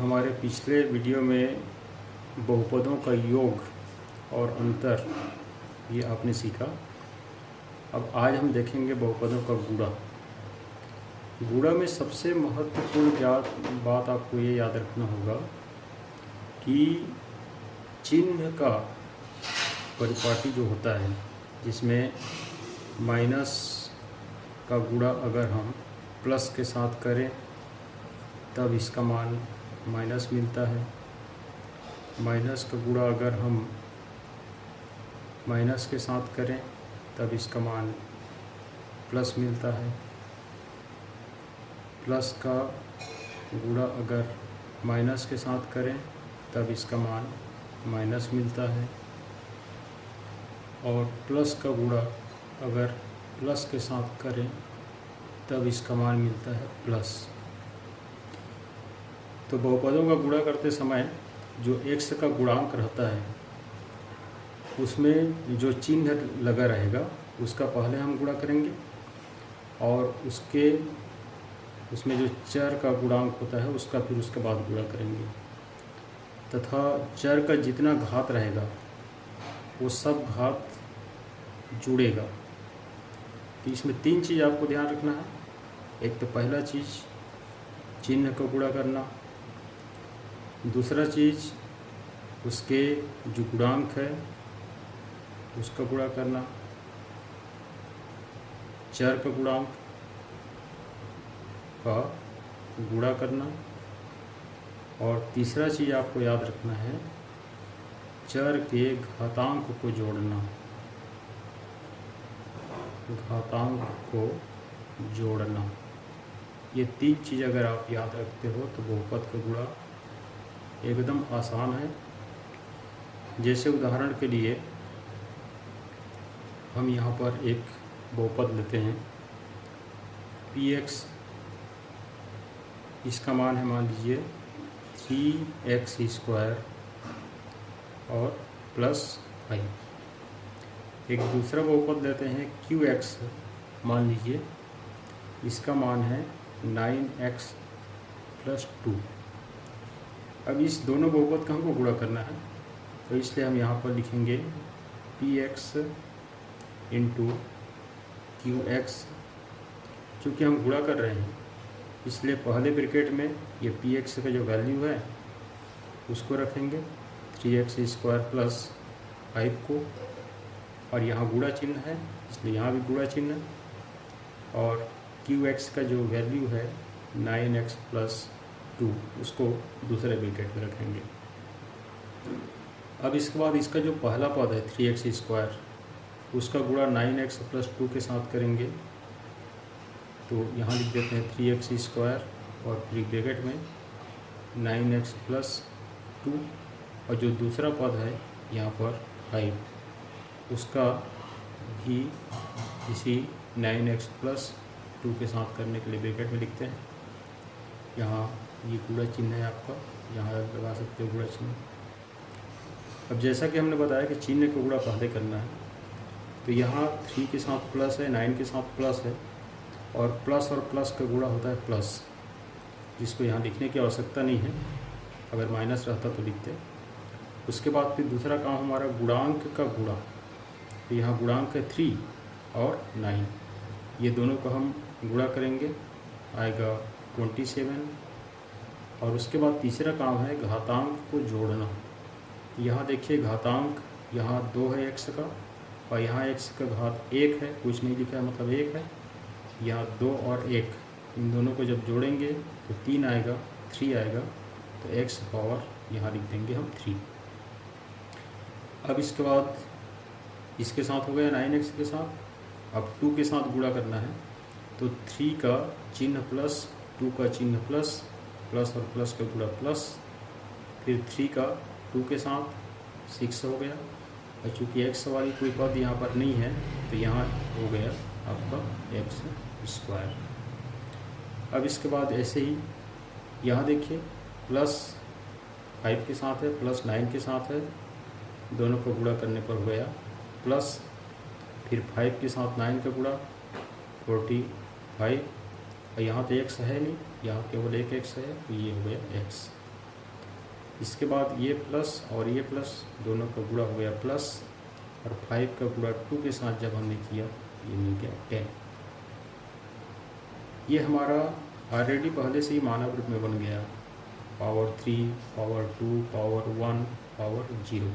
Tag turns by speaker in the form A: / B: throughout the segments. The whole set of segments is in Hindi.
A: हमारे पिछले वीडियो में बहुपदों का योग और अंतर ये आपने सीखा। अब आज हम देखेंगे बहुपदों का गुणा। गुणा में सबसे महत्वपूर्ण बात आपको ये याद रखना होगा कि चिन्ह का परिपाटी जो होता है, जिसमें माइनस का गुणा अगर हम प्लस के साथ करें तब इसका मान माइनस मिलता है। माइनस का गुणा अगर हम माइनस के साथ करें तब इसका मान प्लस मिलता है। प्लस का गुणा अगर माइनस के साथ करें तब इसका मान माइनस मिलता है। और प्लस का गुणा अगर प्लस के साथ करें तब इसका मान मिलता है प्लस। तो बहुपदों का गुणा करते समय जो x का गुणांक रहता है उसमें जो चिन्ह लगा रहेगा उसका पहले हम गुणा करेंगे, और उसमें जो चर का गुणांक होता है उसका फिर उसके बाद गुणा करेंगे, तथा चर का जितना घात रहेगा वो सब घात जुड़ेगा। तो इसमें तीन चीज़ आपको ध्यान रखना है। एक तो पहला चीज़ चिन्ह को गुणा करना, दूसरा चीज़ उसके जो गुणांक है उसका गुणा करना, चर का गुणांक का गुणा करना, और तीसरा चीज़ आपको याद रखना है चर के घातांक को जोड़ना। घातांक को जोड़ना, ये तीन चीज़ अगर आप याद रखते हो तो बहुपद का गुणा एकदम आसान है। जैसे उदाहरण के लिए हम यहाँ पर एक बहुपद लेते हैं px, इसका मान है मान लीजिए 3x² और प्लस 5। एक दूसरा बहुपद लेते हैं qx, मान लीजिए इसका मान है 9x + 2। अब इस दोनों बहुपद का हमको गुणा करना है, तो इसलिए हम यहाँ पर लिखेंगे px × qx। चूँकि हम गुणा कर रहे हैं इसलिए पहले ब्रैकेट में ये px का जो वैल्यू है उसको रखेंगे 3x² + 5 को, और यहाँ गुणा चिन्ह है इसलिए यहाँ भी गुणा चिन्ह है, और qx का जो वैल्यू है 9x + 2 उसको दूसरे ब्रैकेट में रखेंगे। अब इसके बाद इसका जो पहला पद है 3x² उसका गुणा 9x + 2 के साथ करेंगे, तो यहाँ लिख देते हैं 3x² और फिर ब्रैकेट में 9x + 2, और जो दूसरा पद है यहाँ पर 5 उसका भी इसी 9x + 2 के साथ करने के लिए ब्रैकेट में लिखते हैं। यहाँ ये गुणा चिन्ह है आपका, यहाँ लगा सकते हो गुणा चिन्ह। अब जैसा कि हमने बताया कि चिन्ह का गुणा पहले करना है, तो यहाँ 3 के साथ प्लस है, 9 के साथ प्लस है, और प्लस का गुणा होता है प्लस, जिसको यहाँ लिखने की आवश्यकता नहीं है, अगर माइनस रहता तो लिखते। उसके बाद फिर दूसरा काम हमारा गुणांक का गुणा, तो यहाँ गुणांक है 3 और 9, ये दोनों को हम गुणा करेंगे, आएगा 27। और उसके बाद तीसरा काम है घातांक को जोड़ना। यहाँ देखिए घातांक, यहाँ 2 है x का, और यहाँ x का घात 1 है, कुछ नहीं लिखा है मतलब 1 है। यहाँ 2 और 1 इन दोनों को जब जोड़ेंगे तो 3 आएगा, 3 आएगा, तो x पावर यहाँ लिख देंगे हम 3। अब इसके बाद इसके साथ हो गया 9x के साथ। अब 2 के साथ गुणा करना है, तो 3 का चिन्ह प्लस, 2 का चिन्ह प्लस, प्लस और प्लस का गुणा प्लस, फिर 3 का 2 के साथ 6 हो गया, और चूँकि x वाली कोई पद यहाँ पर नहीं है तो यहाँ हो गया आपका x²। अब इसके बाद ऐसे ही यहाँ देखिए प्लस 5 के साथ है, प्लस 9 के साथ है, दोनों को गुणा करने पर हो गया प्लस, फिर 5 के साथ 9 का गुणा 45, और यहाँ तो x है नहीं, यहाँ केवल एक x है, तो ये हो गया x। इसके बाद ये प्लस और ये प्लस दोनों का गुणा हो गया प्लस, और 5 का गुणा 2 के साथ जब हमने किया ये मिल गया 10। ये हमारा ऑलरेडी पहले से ही मानव रूप में बन गया, पावर 3, पावर 2, पावर 1, पावर 0।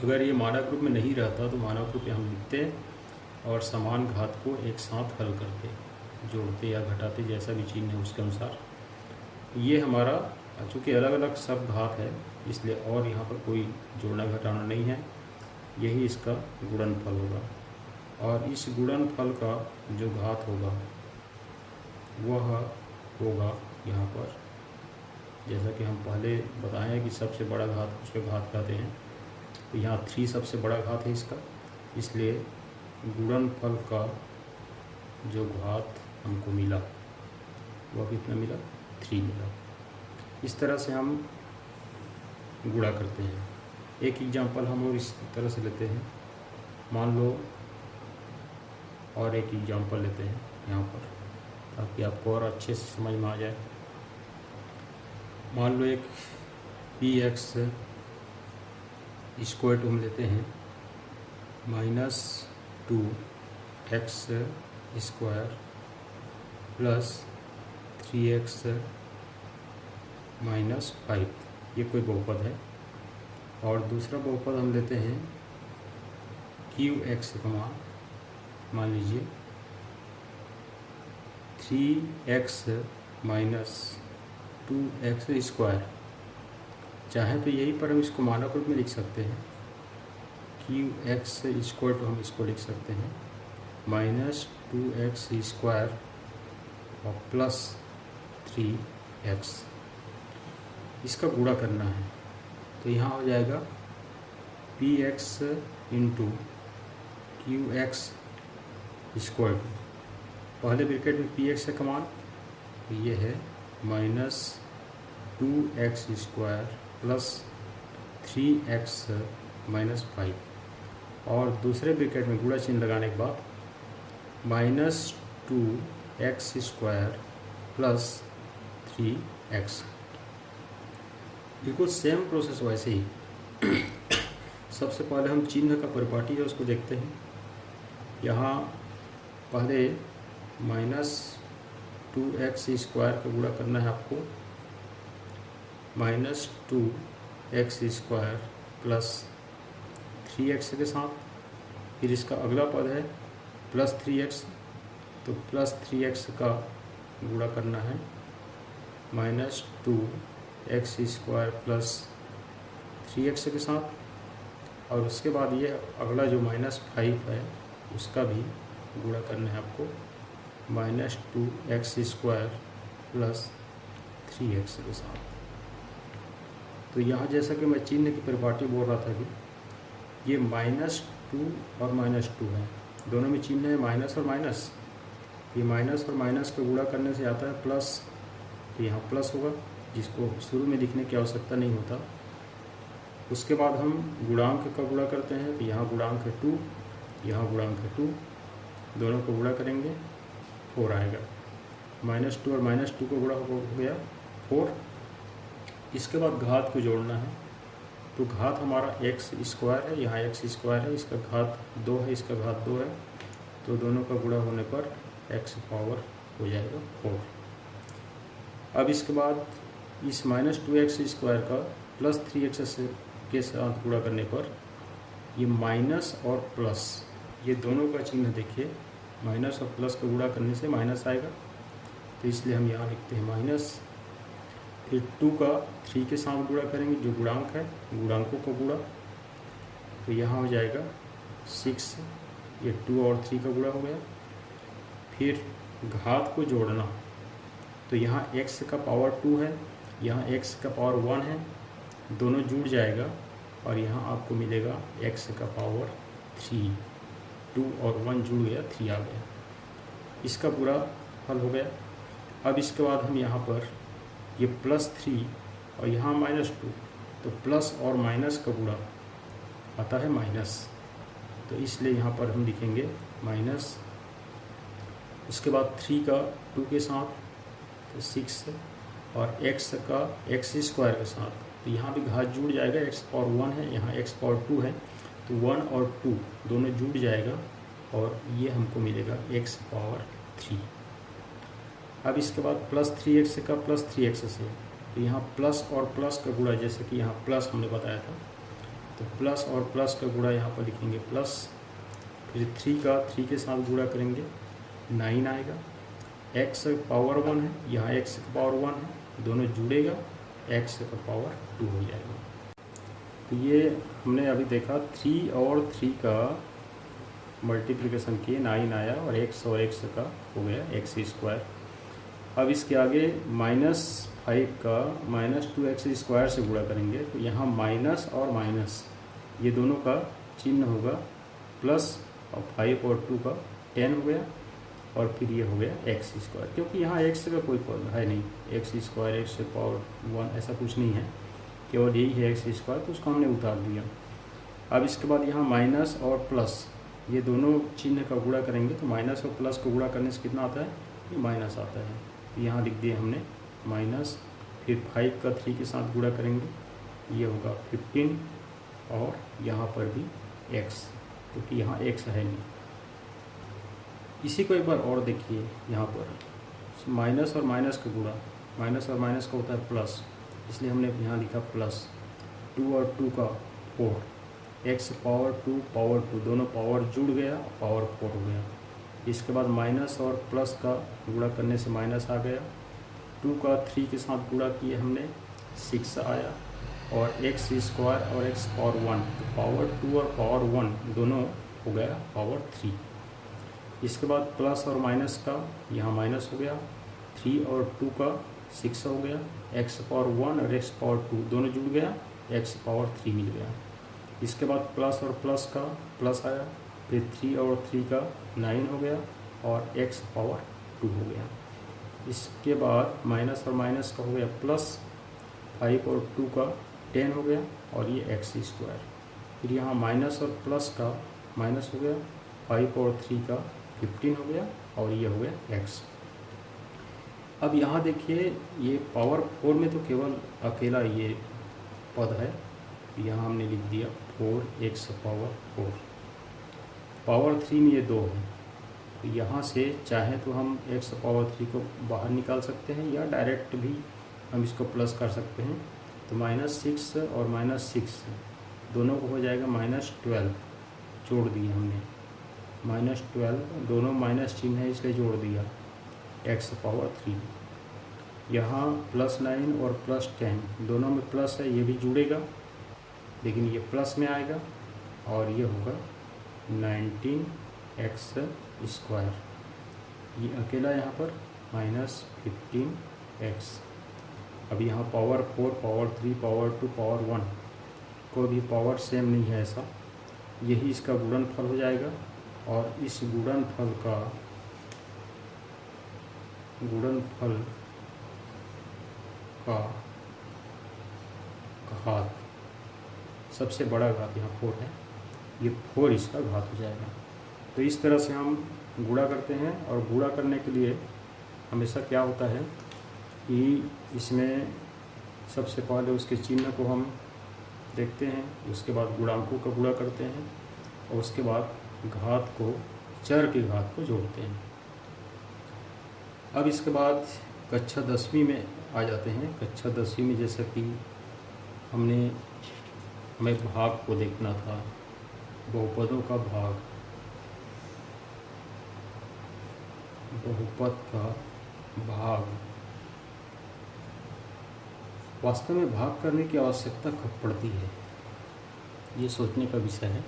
A: अगर ये मानव रूप में नहीं रहता तो मानव रूप में हम लिखते और समान घात को एक साथ हल करते, जोड़ते या घटाते, जैसा भी चिन्ह है उसके अनुसार। ये हमारा चूँकि अलग अलग सब घात है इसलिए और यहाँ पर कोई जोड़ना घटाना नहीं है, यही इसका गुणनफल होगा। और इस गुणनफल का जो घात होगा वह होगा यहाँ पर, जैसा कि हम पहले बताए हैं कि सबसे बड़ा घात उसके घात कहते हैं, तो यहाँ 3 सबसे बड़ा घात है इसका, इसलिए गुणनफल का जो घात हमको मिला वह कितना मिला, 3 मिला। इस तरह से हम गुणा करते हैं। एक एग्जांपल हम और इस तरह से लेते हैं, मान लो, और एक एग्जांपल लेते हैं यहाँ पर ताकि आपको और अच्छे से समझ में आ जाए। मान लो एक px स्क्वायर टू हम लेते हैं -2x स्क्वायर प्लस 3x -5, ये कोई बहुपद है। और दूसरा बहुपद हम लेते हैं qx का मान लीजिए 3x - 2x स्क्वायर, चाहे तो यही पर हम इसको मानक रूप में लिख सकते हैं, qx स्क्वायर तो हम इसको लिख सकते हैं -2x स्क्वायर और प्लस 3x, इसका गुणा करना है। तो यहाँ हो जाएगा px इंटू qx स्क्वायर, पहले ब्रैकेट में px का मान ये है -2x स्क्वायर प्लस 3x -5, और दूसरे ब्रैकेट में गुणा चिन्ह लगाने के बाद -2x स्क्वायर प्लस 3x। बिल्कुल सेम प्रोसेस वैसे ही। सबसे पहले हम चिन्ह का परिपाटी है उसको देखते हैं। यहाँ पहले -2x स्क्वायर का गुणा करना है आपको -2x स्क्वायर प्लस 3x के साथ, फिर इसका अगला पद है प्लस 3x, तो प्लस 3x का गुणा करना है -2x स्क्वायर प्लस 3x के साथ, और उसके बाद ये अगला जो -5 है उसका भी गुणा करना है आपको -2x स्क्वायर प्लस 3x के साथ। तो यहाँ जैसा कि मैं चिन्ह की परिपाटी बोल रहा था कि ये -2 और -2 है, दोनों में चिन्ह है माइनस और माइनस। ये माइनस और माइनस को गुणा करने से आता है प्लस, तो यहाँ प्लस होगा, जिसको शुरू में लिखने की आवश्यकता नहीं होता। उसके बाद हम गुणांक का गुणा करते हैं, तो यहाँ गुणांक है 2, यहाँ गुणांक है 2, दोनों को गुणा करेंगे 4 आएगा। -2 और -2 को गुणा हो गया 4। इसके बाद घात को जोड़ना है, तो घात हमारा x स्क्वायर है, यहाँ x स्क्वायर है, इसका घात 2 है, इसका घात 2 है, तो दोनों का गुणा होने पर x पावर हो जाएगा 4। अब इसके बाद इस -2x स्क्वायर का प्लस 3x के साथ गुणा करने पर ये माइनस और प्लस, ये दोनों का चिन्ह देखिए, माइनस और प्लस का गुणा करने से माइनस आएगा, तो इसलिए हम यहाँ लिखते हैं माइनस। फिर 2 का 3 के साथ गुणा करेंगे, जो गुणांक है, गुणांकों का गुणा, तो यहाँ हो जाएगा 6, ये 2 और 3 का गुणा हो गया। फिर घात को जोड़ना, तो यहाँ x का पावर 2 है, यहाँ x का पावर 1 है, दोनों जुड़ जाएगा और यहाँ आपको मिलेगा x का पावर 3, 2 और 1 जुड़ गया, 3 आ गया, इसका पूरा हल हो गया। अब इसके बाद हम यहाँ पर ये +3 और यहाँ -2, तो प्लस और माइनस का गुणा आता है माइनस, तो इसलिए यहाँ पर हम लिखेंगे माइनस। उसके बाद 3 का 2 के साथ तो 6, और x का एक्स स्क्वायर के साथ, तो यहाँ भी घात जुड़ जाएगा, x पावर 1 है, यहाँ x पावर 2 है, तो 1 और 2 दोनों जुड़ जाएगा और ये हमको मिलेगा x पावर 3। अब इसके बाद प्लस 3x का प्लस 3x से, तो यहाँ प्लस और प्लस का गुणा, जैसे कि यहाँ प्लस हमने बताया था, तो प्लस और प्लस का गुणा यहाँ पर लिखेंगे प्लस, फिर 3 का 3 के साथ गुणा करेंगे 9 आएगा, x पावर 1 है, यहाँ x का पावर 1 है, दोनों जुड़ेगा, x का पावर 2 हो जाएगा। तो ये हमने अभी देखा 3 और 3 का मल्टीप्लिकेशन किए 9 आया और x का हो गया x स्क्वायर। अब इसके आगे -5 का -2x स्क्वायर से गुणा करेंगे, तो यहाँ माइनस और माइनस ये दोनों का चिन्ह होगा प्लस, और 5 और 2 का 10 हो गया, और फिर ये हो गया x स्क्वायर, क्योंकि यहाँ x का कोई पद है नहीं, x स्क्वायर x पावर 1 ऐसा कुछ नहीं है, केवल यही है x स्क्वायर, तो उसको हमने उतार दिया। अब इसके बाद यहाँ माइनस और प्लस ये दोनों चिन्ह का गुणा करेंगे, तो माइनस और प्लस को गुणा करने से कितना आता है, ये माइनस आता है, यहाँ लिख दिया हमने माइनस, फिर 5 का 3 के साथ गुणा करेंगे, ये होगा 15, और यहाँ पर भी x, क्योंकि यहाँ x है नहीं। इसी को एक बार और देखिए, यहाँ पर माइनस और माइनस का गुणा, माइनस और माइनस का होता है प्लस, इसलिए हमने यहाँ लिखा प्लस, 2 और 2 का 4, x पावर 2 पावर 2 दोनों पावर जुड़ गया, पावर 4 हो गया। इसके बाद माइनस और प्लस का गुणा करने से माइनस आ गया, 2 का 3 के साथ गुणा किए हमने 6 आया, और x स्क्वायर और x पावर 1, तो पावर 2 और पावर 1 दोनों हो गया पावर 3। इसके बाद प्लस और माइनस का यहाँ माइनस हो गया, 3 और 2 का 6 हो गया, x पावर 1 और x पावर 2 दोनों जुड़ गया, x पावर 3 मिल गया। इसके बाद प्लस और प्लस का प्लस आया, फिर 3 और 3 का 9 हो गया, और x पावर 2 हो गया। इसके बाद माइनस और माइनस का हो गया प्लस, 5 और 2 का 10 हो गया, और ये x स्क्वायर। फिर यहाँ माइनस और प्लस का माइनस हो गया, 5 और 3 का 15 हो गया, और ये हो गया x। अब यहाँ देखिए, ये पावर 4 में तो केवल अकेला ये पद है, यहाँ हमने लिख दिया 4x पावर 4। पावर 3 में ये 2 है, तो यहाँ से चाहे तो हम x पावर 3 को बाहर निकाल सकते हैं, या डायरेक्ट भी हम इसको प्लस कर सकते हैं। तो -6 और -6 दोनों को हो जाएगा -12, जोड़ दिया हमने, -12 दोनों माइनस चिन्ह है इसलिए जोड़ दिया, x पावर 3। यहाँ +9 और +10 दोनों में प्लस है, ये भी जुड़ेगा, लेकिन ये प्लस में आएगा, और ये होगा 19x स्क्वायर। ये अकेला यहाँ पर -15x। अब यहाँ पावर 4, पावर 3, पावर 2, पावर 1 कोई भी पावर सेम नहीं है ऐसा, यही इसका गुणनफल हो जाएगा, और इस गुणनफल का घात, सबसे बड़ा घात यहाँ 4 है, ये 4 इसका घात हो जाएगा। तो इस तरह से हम गुणा करते हैं, और गुणा करने के लिए हमेशा क्या होता है कि इसमें सबसे पहले उसके चिन्ह को हम देखते हैं, उसके बाद गुणांकों का गुणा करते हैं, और उसके बाद घात को, चर के घात को जोड़ते हैं। अब इसके बाद कक्षा 10वीं में आ जाते हैं। कक्षा 10वीं में जैसा कि हमें भाग को देखना था, बहुपदों का भाग, बहुपद का भाग। वास्तव में भाग करने की आवश्यकता कब पड़ती है, ये सोचने का विषय है।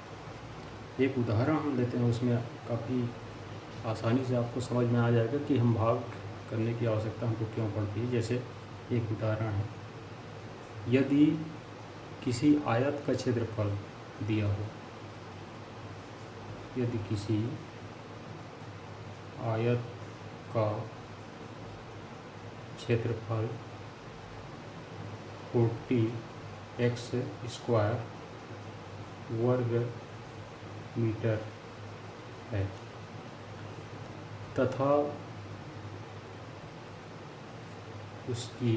A: एक उदाहरण हम लेते हैं, उसमें काफ़ी आसानी से आपको समझ में आ जाएगा कि हम भाग करने की आवश्यकता हमको क्यों पड़ती है। जैसे एक उदाहरण है, यदि किसी आयत का क्षेत्रफल दिया हो, यदि किसी आयत का क्षेत्रफल 40x स्क्वायर वर्ग मीटर है, तथा उसकी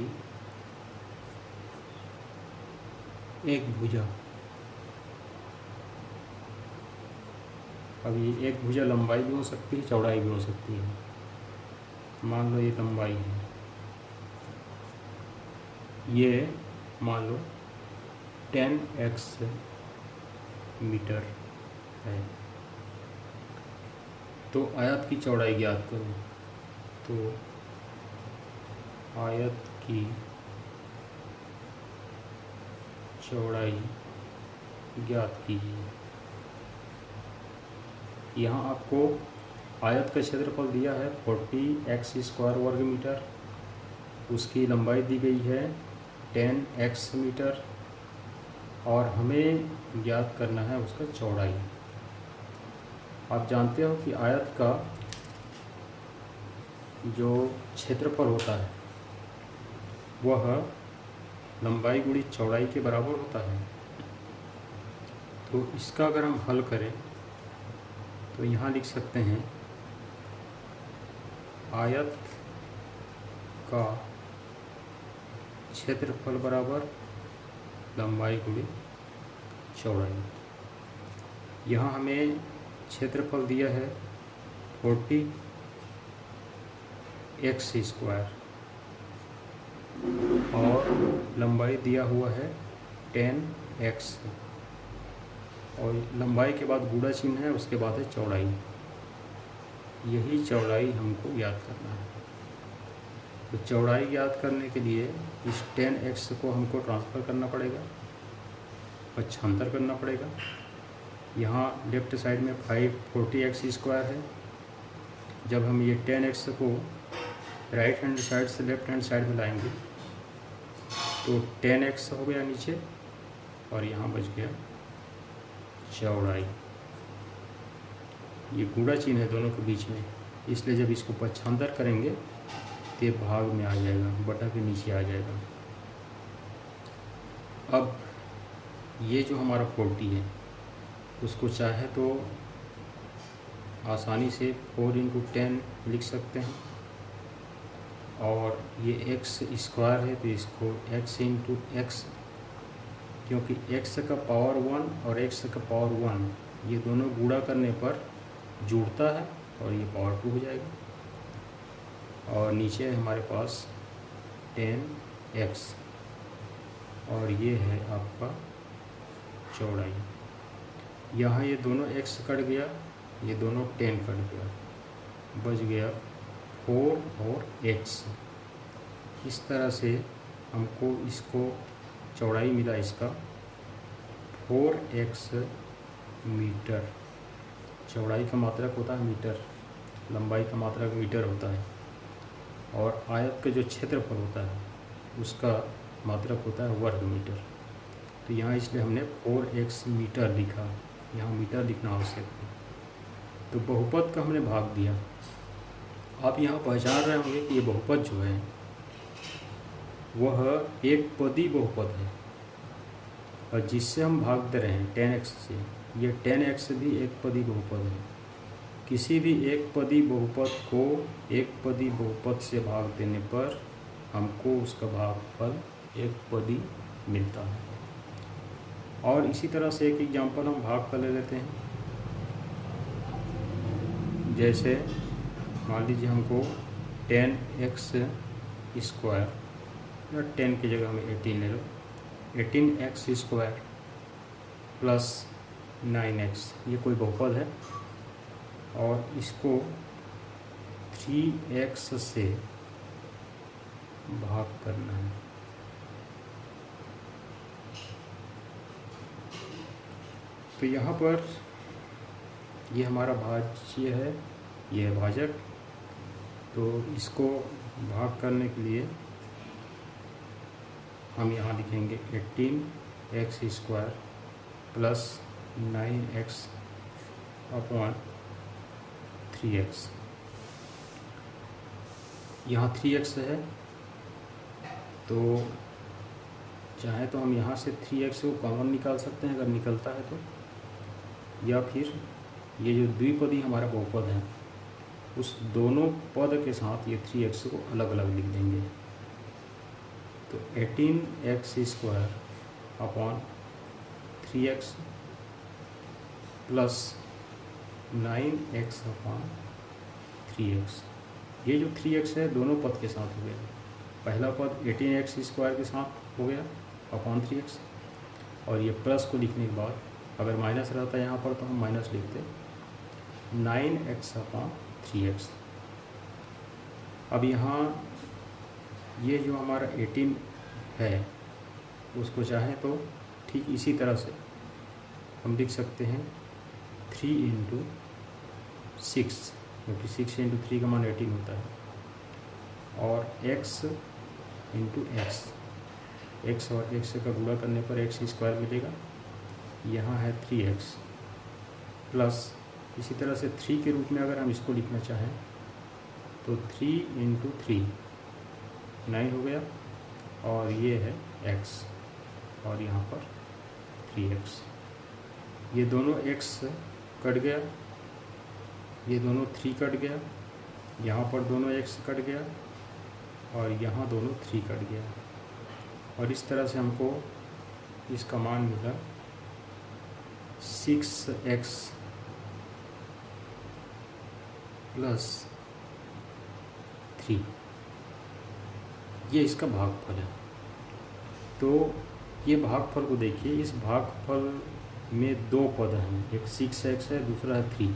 A: एक भुजा, अब ये एक भुजा लंबाई भी हो सकती है, चौड़ाई भी हो सकती है। मान लो ये लंबाई है, ये मान लो 10x मीटर है। तो आयत की चौड़ाई ज्ञात करो। तो आयत की चौड़ाई ज्ञात कीजिए। यहाँ आपको आयत का क्षेत्रफल दिया है 40x² वर्ग मीटर, उसकी लंबाई दी गई है 10x मीटर, और हमें ज्ञात करना है उसका चौड़ाई। आप जानते हो कि आयत का जो क्षेत्रफल होता है वह लंबाई गुणी चौड़ाई के बराबर होता है। तो इसका अगर हम हल करें तो यहाँ लिख सकते हैं आयत का क्षेत्रफल बराबर लंबाई गुणी चौड़ाई। यहाँ हमें क्षेत्रफल दिया है 40x² और लंबाई दिया हुआ है 10x, और लंबाई के बाद गुणा चिन्ह है, उसके बाद है चौड़ाई। यही चौड़ाई हमको याद करना है। तो चौड़ाई याद करने के लिए इस 10x को हमको ट्रांसफ़र करना पड़ेगा, पक्षांतर करना पड़ेगा। यहाँ लेफ्ट साइड में 40x² है। जब हम ये 10x को राइट हैंड साइड से लेफ्ट हैंड साइड में लाएंगे तो 10x हो गया नीचे, और यहाँ बच गया चौड़ाई। ये गुणा चिन्ह है दोनों के बीच में, इसलिए जब इसको पक्षांतर करेंगे तो ये भाग में आ जाएगा, बटा के नीचे आ जाएगा। अब ये जो हमारा 40 है उसको चाहे तो आसानी से 4 × 10 लिख सकते हैं, और ये x² है तो इसको x × x, क्योंकि x का पावर 1 और x का पावर 1 ये दोनों गुणा करने पर जुड़ता है और ये पावर 2 हो जाएगा। और नीचे है हमारे पास 10x, और ये है आपका चौड़ाई। यहाँ ये दोनों x कट गया, ये दोनों 10 कट गया, बच गया 4 और x। इस तरह से हमको इसको चौड़ाई मिला इसका 4x मीटर। चौड़ाई का मात्रक होता है मीटर, लंबाई का मात्रक मीटर होता है, और आयत का जो क्षेत्रफल होता है उसका मात्रक होता है वर्ग मीटर। तो यहाँ इसलिए हमने 4x मीटर लिखा, यहाँ मीटर लिखना आवश्यक है। तो बहुपद का हमने भाग दिया। आप यहाँ पहचान रहे होंगे कि ये बहुपद जो है वह एक पदी बहुपद है, और जिससे हम भाग दे रहे हैं 10x से, ये 10x भी एक पदी बहुपद है। किसी भी एक पदी बहुपद को एक पदी बहुपद से भाग देने पर हमको उसका भागफल एक पदी मिलता है। और इसी तरह से एक एग्जांपल हम भाग का ले लेते हैं। जैसे मान लीजिए हमको 10x² या 10 की जगह में 18 ले लो, 18x² प्लस 9x, ये कोई बहुपद है, और इसको 3x से भाग करना है। तो यहाँ पर ये हमारा भाज्य है, ये है भाजक। तो इसको भाग करने के लिए हम यहाँ लिखेंगे 18x² plus 9x upon 3x। यहाँ 3x है, तो चाहे तो हम यहाँ से 3x को कॉमन निकाल सकते हैं अगर निकलता है तो, या फिर ये जो द्विपदी हमारा बहुपद है उस दोनों पद के साथ ये 3x को अलग अलग लिख देंगे। तो 18x² upon 3x plus 9x upon 3x। ये जो 3x है दोनों पद के साथ हो गया। पहला पद 18x² के साथ हो गया अपॉन 3x, और ये प्लस को लिखने के बाद अगर माइनस रहता यहाँ पर तो हम माइनस लिखते 9x अपॉन 3x। अब यहाँ ये जो हमारा 18 है उसको चाहें तो ठीक इसी तरह से हम लिख सकते हैं 3 × 6, क्योंकि 6 × 3 का मान 18 होता है, और x × x, x और x का गुणा करने पर x² मिलेगा। यहाँ है 3x प्लस इसी तरह से 3 के रूप में अगर हम इसको लिखना चाहें तो 3 × 3 9 हो गया, और ये है x और यहाँ पर 3x। ये दोनों x कट गया, ये दोनों 3 कट गया, यहाँ पर दोनों x कट गया, और यहाँ दोनों 3 कट गया, और इस तरह से हमको इसका मान मिला 6x प्लस 3। ये इसका भागफल है। तो ये भागफल को देखिए, इस भागफल में दो पद हैं, एक 6x है, दूसरा है 3।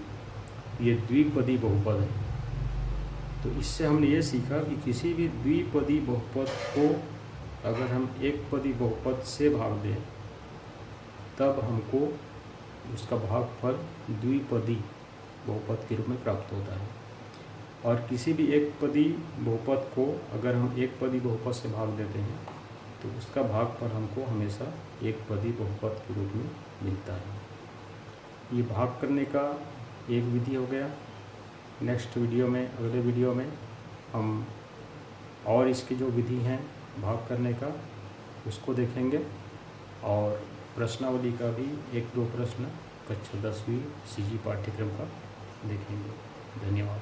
A: ये द्विपदी बहुपद है। तो इससे हमने ये सीखा कि किसी भी द्विपदी बहुपद को अगर हम एक पदी बहुपद से भाग दें तब हमको उसका भागफल द्विपदी बहुपद के रूप में प्राप्त होता है, और किसी भी एक पदी बहुपद को अगर हम एक पदी बहुपद से भाग देते हैं तो उसका भागफल हमको हमेशा एक पदी बहुपद के रूप में मिलता है। ये भाग करने का एक विधि हो गया। नेक्स्ट वीडियो में, अगले वीडियो में हम और इसकी जो विधि हैं भाग करने का उसको देखेंगे, और प्रश्नावली का भी 1-2 प्रश्न कक्षा 10वीं CG पाठ्यक्रम का देखेंगे। धन्यवाद।